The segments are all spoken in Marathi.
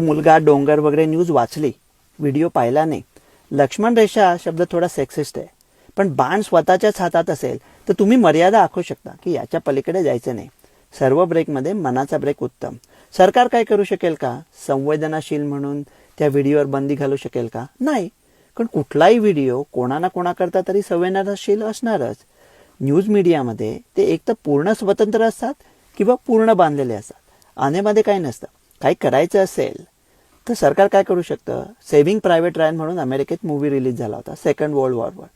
मुलगा डोंगर वगैरे न्यूज वाचली, व्हिडिओ पाहिला नाही. लक्ष्मण रेषा शब्द थोडा सेक्सिस्ट आहे, पण बाण स्वतःच्याच हातात असेल तर तुम्ही मर्यादा आखू शकता की याच्या पलीकडे जायचं नाही. सर्व ब्रेकमध्ये मनाचा ब्रेक उत्तम. सरकार काय करू शकेल का? संवेदनाशील म्हणून त्या व्हिडिओवर बंदी घालू शकेल का? नाही. कारण कुठलाही व्हिडिओ कोणा ना कोणाकरता तरी संवेदनशील असणारच. न्यूज मीडियामध्ये ते एक तर पूर्ण स्वतंत्र असतात किंवा पूर्ण बांधलेले असतात. आनेमध्ये काही नसतं. काही करायचं असेल तर सरकार काय करू शकतं? सेव्हिंग प्रायव्हेट रायन म्हणून अमेरिकेत मूवी रिलीज झाला होता सेकंड वर्ल्ड वॉरवर.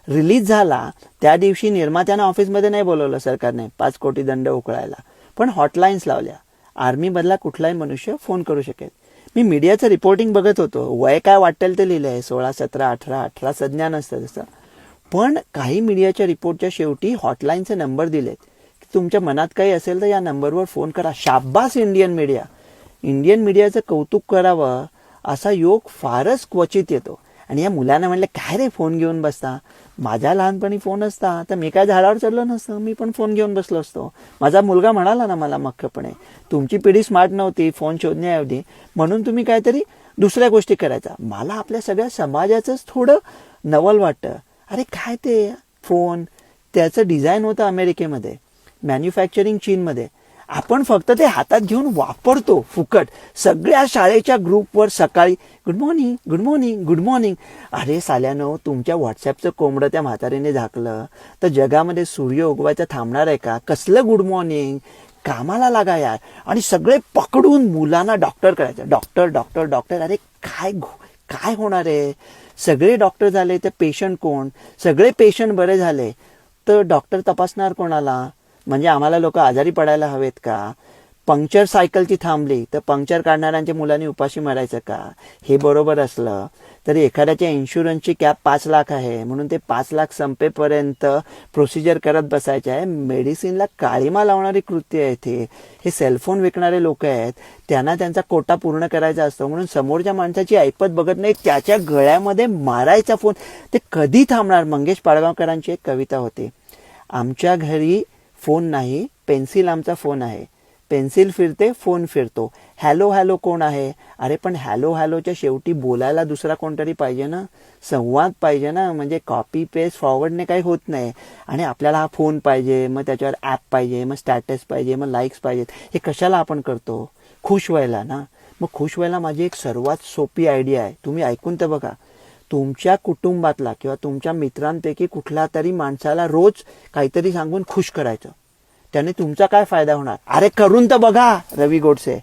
रिलीज झाला त्या दिवशी निर्मात्यांना ऑफिसमध्ये नाही बोलवलं सरकारने 5 कोटी दंड उकळायला, पण हॉटलाईन्स लावल्या. आर्मीमधला कुठलाही मनुष्य फोन करू शकेल. मी मीडियाचं रिपोर्टिंग बघत होतो. वय काय वाटेल ते लिहिलंय, 16, 17, 18 संज्ञा नसतं तसं. पण काही मीडियाच्या रिपोर्टच्या शेवटी हॉटलाईनचे नंबर दिलेत. तुमच्या मनात काही असेल तर या नंबरवर फोन करा. शाब्बास इंडियन मीडिया. इंडियन मीडियाचं कौतुक करावं असा योग फारच क्वचित येतो. आणि या मुलांना म्हणलं, काय रे फोन घेऊन बसता? माझ्या लहानपणी फोन असता तर मी काय झाडावर चढलो नसतं, मी पण फोन घेऊन बसलो असतो. माझा मुलगा म्हणाला ना मला मख्खपणे, तुमची पिढी स्मार्ट नव्हती फोन शोधण्याऐवजी, म्हणून तुम्ही काहीतरी दुसऱ्या गोष्टी करायचा. मला आपल्या सगळ्या समाजाचंच थोडं नवल वाटतं. अरे काय ते फोन, त्याचं डिझाईन होतं अमेरिकेमध्ये, मॅन्युफॅक्चरिंग चीनमध्ये. आपण फक्त ते हातात घेऊन वापरतो फुकट. सगळ्या शाळेच्या ग्रुपवर सकाळी good morning good morning good morning. अरे साल्यानो, तुमच्या व्हॉट्सॲपचं कोंबडं त्या म्हातारीने झाकलं तर जगामध्ये सूर्य उगवायचं थांबणार आहे का? कसलं गुड मॉर्निंग? कामाला लागा यार. आणि सगळे पकडून मुलांना डॉक्टर करायचं. Doctor doctor doctor. अरे काय होणार आहे? सगळे डॉक्टर झाले तर पेशंट कोण? सगळे पेशंट बरे झाले तर डॉक्टर तपासणार कोणाला? म्हणजे आम्हाला लोक आजारी पडायला हवेत का? पंक्चर सायकलची थांबली तर पंक्चर काढणाऱ्यांच्या मुलांनी उपाशी मरायचं का? हे बरोबर असलं तरी एखाद्याच्या इन्शुरन्सची कॅप 5 लाख आहे म्हणून ते 5 लाख संपेपर्यंत प्रोसिजर करत बसायचे आहे. मेडिसिनला काळीमा लावणारी कृत्य आहे ते. हे सेलफोन विकणारे लोक आहेत, त्यांना त्यांचा कोटा पूर्ण करायचा असतो म्हणून समोरच्या माणसाची ऐपत बघत नाही, त्याच्या गळ्यामध्ये मारायचा फोन. ते कधी थांबणार? मंगेश पाडगावकरांची एक कविता होती, आमच्या घरी फोन नाही, पेन्सिल आमचा फोन आहे. पेन्सिल फिरते, फोन फिरतो. हॅलो हॅलो कोण आहे? अरे पण हॅलो हॅलोच्या शेवटी बोलायला दुसरा कोणतरी पाहिजे ना, संवाद पाहिजे ना. म्हणजे कॉपी पेस्ट फॉरवर्डने काही होत नाही. आणि आपल्याला हा फोन पाहिजे, मग त्याच्यावर ॲप पाहिजे, मग स्टॅटस पाहिजे, मग लाईक्स पाहिजेत. हे कशाला आपण करतो? खुश व्हायला ना. मग खुश व्हायला माझी एक सर्वात सोपी आयडिया आहे, तुम्ही ऐकून तर बघा. तुमच्या कुटुंबातला किंवा तुमच्या मित्रांपैकी कुठल्या तरी माणसाला रोज काहीतरी सांगून खुश करायचं. त्याने तुमचा काय फायदा होणार? अरे करून तर बघा. रवी गोडसे.